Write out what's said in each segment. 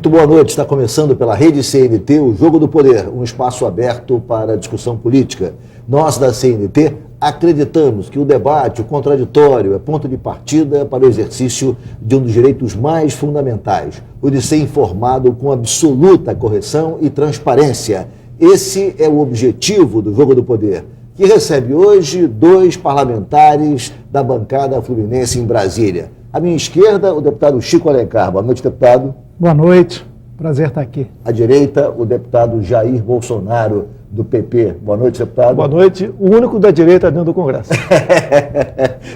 Muito boa noite. Está começando pela Rede CNT o Jogo do Poder, um espaço aberto para discussão política. Nós da CNT acreditamos que o debate, o contraditório, é ponto de partida para o exercício de um dos direitos mais fundamentais, o de ser informado com absoluta correção e transparência. Esse é o objetivo do Jogo do Poder, que recebe hoje 2 parlamentares da bancada fluminense em Brasília. À minha esquerda, o deputado Chico Alencar. Boa noite, deputado. Boa noite, prazer estar aqui. À direita, o deputado Jair Bolsonaro, do PP. Boa noite, deputado. Boa noite, o único da direita dentro do Congresso.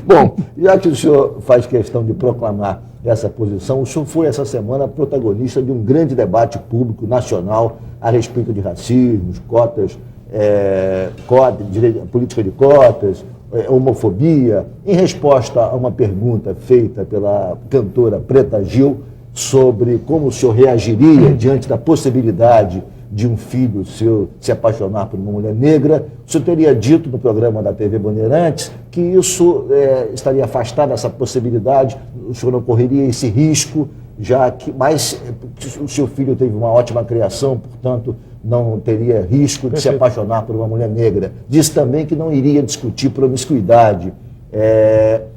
Bom, já que o senhor faz questão de proclamar essa posição, o senhor foi essa semana protagonista de um grande debate público nacional a respeito de racismo, cotas, política de cotas, homofobia, em resposta a uma pergunta feita pela cantora Preta Gil sobre como o senhor reagiria diante da possibilidade de um filho seu se apaixonar por uma mulher negra. O senhor teria dito no programa da TV Bandeirantes que isso estaria afastado dessa possibilidade, o senhor não correria esse risco, já que o seu filho teve uma ótima criação, portanto, não teria risco de se apaixonar por uma mulher negra. Disse também que não iria discutir promiscuidade.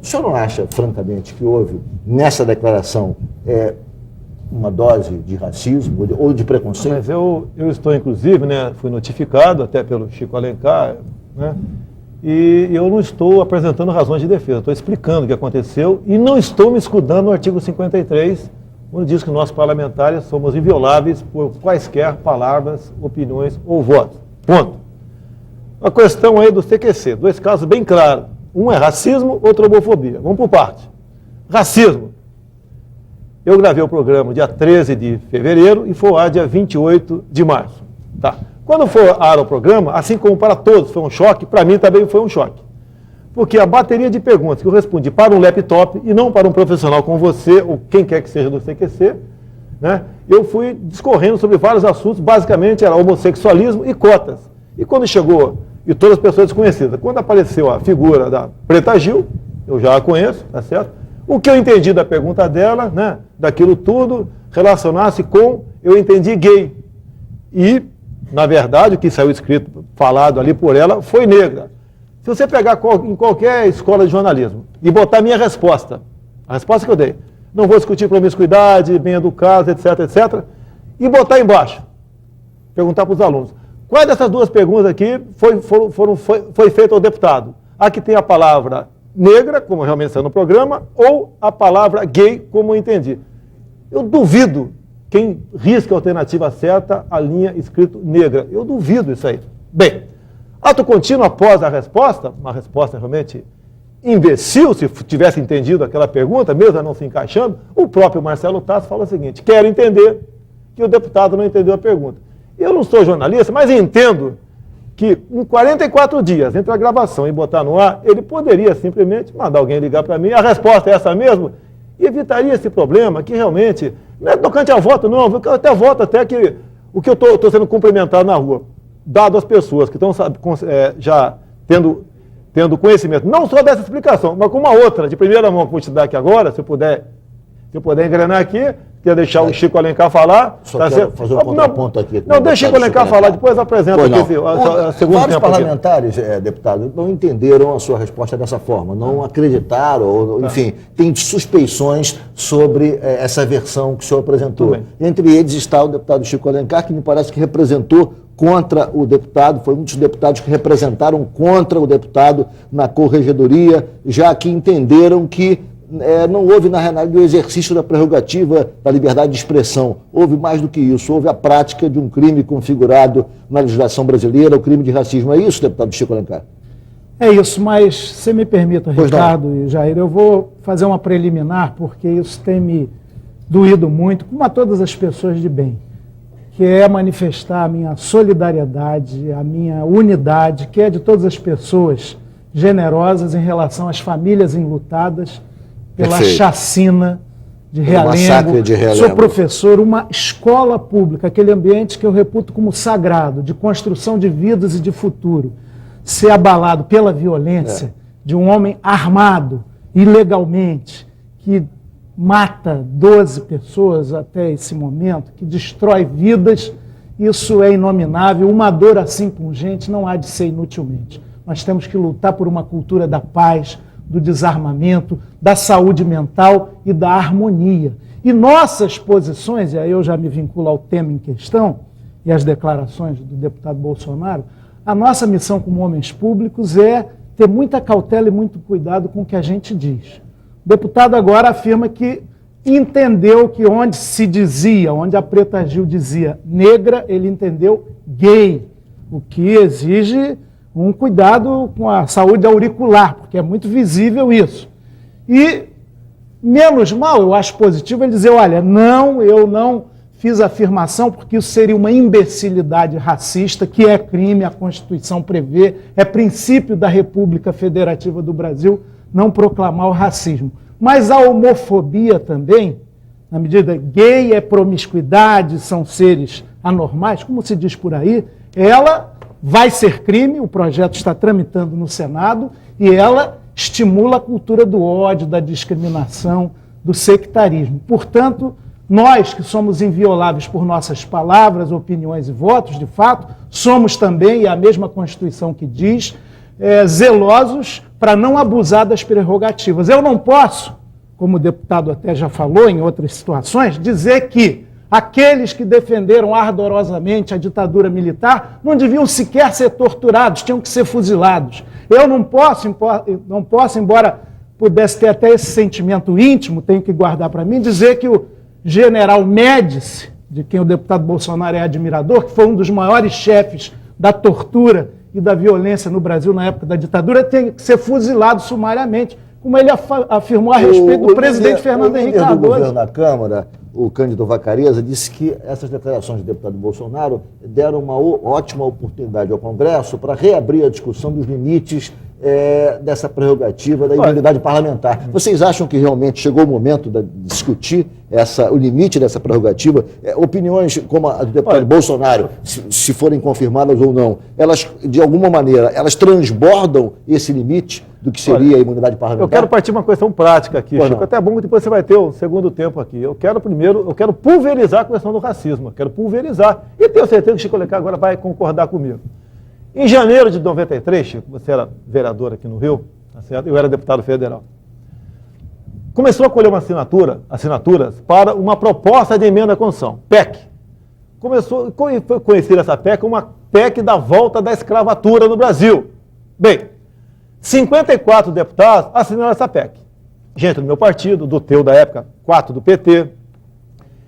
O senhor não acha, francamente, que houve nessa declaração uma dose de racismo ou de preconceito? Mas eu estou, inclusive, fui notificado até pelo Chico Alencar, e eu não estou apresentando razões de defesa, estou explicando o que aconteceu e não estou me escudando no artigo 53, onde diz que nós parlamentares somos invioláveis por quaisquer palavras, opiniões ou votos. Ponto. A questão aí do CQC, 2 casos bem claros. Um é racismo, outro é homofobia. Vamos por parte. Racismo. Eu gravei o programa dia 13 de fevereiro e foi ao ar dia 28 de março. Tá. Quando foi ao ar o programa, assim como para todos foi um choque, para mim também foi um choque. Porque a bateria de perguntas que eu respondi para um laptop e não para um profissional como você, ou quem quer que seja do CQC, eu fui discorrendo sobre vários assuntos, basicamente era homossexualismo e cotas. E quando chegou, e todas as pessoas desconhecidas, quando apareceu a figura da Preta Gil, eu já a conheço, tá certo? O que eu entendi da pergunta dela, daquilo tudo, relacionasse com, eu entendi gay. E, na verdade, o que saiu escrito, falado ali por ela, foi negra. Se você pegar em qualquer escola de jornalismo e botar a minha resposta, a resposta que eu dei, não vou discutir promiscuidade, bem educado, etc, etc, e botar embaixo, perguntar para os alunos, quais dessas 2 perguntas aqui foi feita ao deputado? A que tem a palavra negra, como eu já mencionei no programa, ou a palavra gay, como eu entendi. Eu duvido quem risca a alternativa certa, a linha escrito negra. Eu duvido isso aí. Bem, ato contínuo após a resposta, uma resposta realmente imbecil, se tivesse entendido aquela pergunta, mesmo não se encaixando, o próprio Marcelo Tasso fala o seguinte, quero entender que o deputado não entendeu a pergunta. Eu não sou jornalista, mas entendo que em 44 dias, entre a gravação e botar no ar, ele poderia simplesmente mandar alguém ligar para mim, a resposta é essa mesmo, e evitaria esse problema, que realmente, não é tocante ao voto não, eu até voto até que o que eu estou sendo cumprimentado na rua, dado às pessoas que estão já tendo conhecimento, não só dessa explicação, mas com uma outra, de primeira mão, que vou te dar aqui agora, se eu puder engrenar aqui, queria deixar o Chico Alencar falar. Só quero fazer um contraponto aqui. Não, deixa o Chico Alencar falar, depois eu apresento aqui a segunda. Vários parlamentares, deputado, não entenderam a sua resposta dessa forma, não acreditaram, ou, enfim, tem suspeições sobre essa versão que o senhor apresentou. Entre eles está o deputado Chico Alencar, que me parece que representou contra o deputado, foi um dos deputados que representaram contra o deputado na corregedoria, já que entenderam que não houve, na realidade, o exercício da prerrogativa da liberdade de expressão. Houve mais do que isso, houve a prática de um crime configurado na legislação brasileira, o crime de racismo. É isso, deputado Chico Alencar? É isso, mas se me permita, Ricardo e Jair, eu vou fazer uma preliminar, porque isso tem me doído muito, como a todas as pessoas de bem, que é manifestar a minha solidariedade, a minha unidade, que é de todas as pessoas generosas em relação às famílias enlutadas pela chacina de Realengo. Sou professor, uma escola pública, aquele ambiente que eu reputo como sagrado, de construção de vidas e de futuro, ser abalado pela violência de um homem armado, ilegalmente, que mata 12 pessoas até esse momento, que destrói vidas, isso é inominável. Uma dor assim pungente não há de ser inutilmente. Nós temos que lutar por uma cultura da paz, do desarmamento, da saúde mental e da harmonia. E nossas posições, e aí eu já me vinculo ao tema em questão, e às declarações do deputado Bolsonaro, a nossa missão como homens públicos é ter muita cautela e muito cuidado com o que a gente diz. O deputado agora afirma que entendeu que onde se dizia, onde a Preta Gil dizia negra, ele entendeu gay, o que exige um cuidado com a saúde auricular, porque é muito visível isso. E, menos mal, eu acho positivo ele dizer, olha, não, eu não fiz a afirmação porque isso seria uma imbecilidade racista, que é crime, a Constituição prevê, é princípio da República Federativa do Brasil não proclamar o racismo. Mas a homofobia também, na medida gay é promiscuidade, são seres anormais, como se diz por aí, ela vai ser crime, o projeto está tramitando no Senado, e ela estimula a cultura do ódio, da discriminação, do sectarismo. Portanto, nós que somos invioláveis por nossas palavras, opiniões e votos, de fato, somos também, e a mesma Constituição que diz, zelosos para não abusar das prerrogativas. Eu não posso, como o deputado até já falou em outras situações, dizer que aqueles que defenderam ardorosamente a ditadura militar não deviam sequer ser torturados, tinham que ser fuzilados. Eu não posso, embora pudesse ter até esse sentimento íntimo, tenho que guardar para mim, dizer que o general Médici, de quem o deputado Bolsonaro é admirador, que foi um dos maiores chefes da tortura e da violência no Brasil na época da ditadura, tem que ser fuzilado sumariamente, como ele afirmou a respeito do presidente Fernando Henrique Cardoso. O governo da Câmara, o Cândido Vacareza, disse que essas declarações do deputado Bolsonaro deram uma ótima oportunidade ao Congresso para reabrir a discussão dos limites dessa prerrogativa da imunidade parlamentar. Vocês acham que realmente chegou o momento de discutir o limite dessa prerrogativa? Opiniões como a do deputado Bolsonaro, se forem confirmadas ou não, elas, de alguma maneira, elas transbordam esse limite do que seria a imunidade parlamentar? Eu quero partir uma questão prática aqui, Chico. Até é bom que depois você vai ter o segundo tempo aqui. Eu quero pulverizar a questão do racismo. Eu quero pulverizar. E tenho certeza que o Chico Alencar agora vai concordar comigo. Em janeiro de 93, Chico, você era vereador aqui no Rio, tá certo? Eu era deputado federal. Começou a colher assinaturas para uma proposta de emenda à Constituição, PEC. Foi conhecida essa PEC como uma PEC da volta da escravatura no Brasil. Bem, 54 deputados assinaram essa PEC. Gente do meu partido, do teu da época, 4 do PT.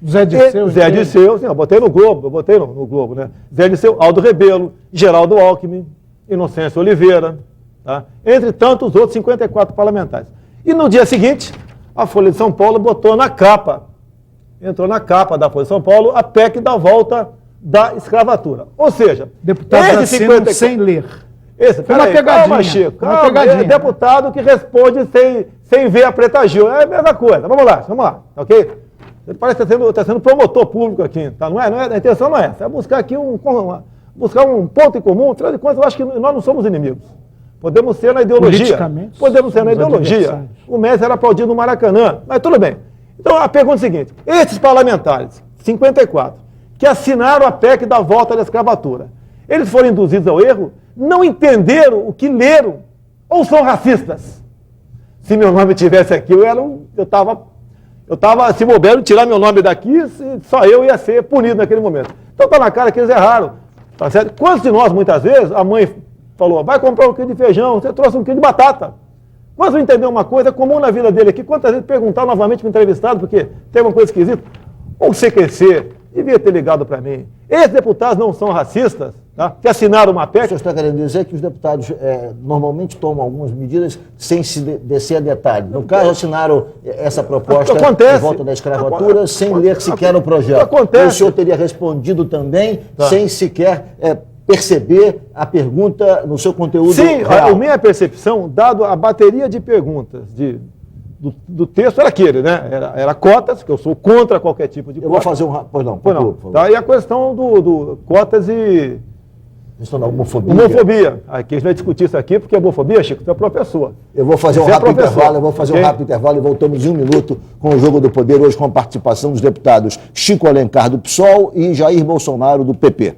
Zé Dirceu, sim, eu botei no Globo, né? Zé Dirceu, Aldo Rebelo, Geraldo Alckmin, Inocêncio Oliveira, tá? Entre tantos outros 54 parlamentares. E no dia seguinte, a Folha de São Paulo botou na capa, entrou na capa da Folha de São Paulo, a PEC da volta da escravatura. Ou seja, deputados assinam sem ler. Foi uma pegadinha. Calma, Chico, calma, é deputado que responde sem ver a Preta Gil. É a mesma coisa. Vamos lá, ok? Ele parece que está sendo promotor público aqui, tá? A intenção não é essa, é buscar aqui buscar um ponto em comum. Afinal de contas, eu acho que nós não somos inimigos. Podemos ser na ideologia. Podemos ser na ideologia. O Messi era aplaudido no Maracanã, mas tudo bem. Então a pergunta é a seguinte: esses parlamentares, 54, que assinaram a PEC da volta da escravatura, eles foram induzidos ao erro, não entenderam o que leram, ou são racistas? Se meu nome estivesse aqui, eu estava, se bobeiro, tirar meu nome daqui, só eu ia ser punido naquele momento. Então está na cara que eles erraram. Tá certo? Quantos de nós, muitas vezes, a mãe falou, vai comprar um quilo de feijão, você trouxe um quilo de batata. Mas não entendeu uma coisa comum na vida dele aqui, quantas vezes perguntar novamente para o entrevistado, porque tem uma coisa esquisita. O CQC devia ter ligado para mim. Esses deputados não são racistas, tá? Que assinaram uma PEC. O senhor está querendo dizer que os deputados normalmente tomam algumas medidas sem se descer a detalhe. No caso, assinaram essa proposta de volta da escravatura sem ler sequer o projeto. Acontece. O senhor teria respondido também sem sequer perceber a pergunta no seu conteúdo real. A minha percepção, dado a bateria de perguntas do texto, era aquele, né? Era cotas, que eu sou contra qualquer tipo de cota. Eu vou fazer um... Pois não. Tá? E a questão do cotas e Questão da homofobia. Homofobia. Aqui a gente vai discutir isso aqui, porque a homofobia, Chico, tu é professor. Eu vou fazer um rápido intervalo, e voltamos em um minuto com o Jogo do Poder, hoje com a participação dos deputados Chico Alencar, do PSOL, e Jair Bolsonaro, do PP.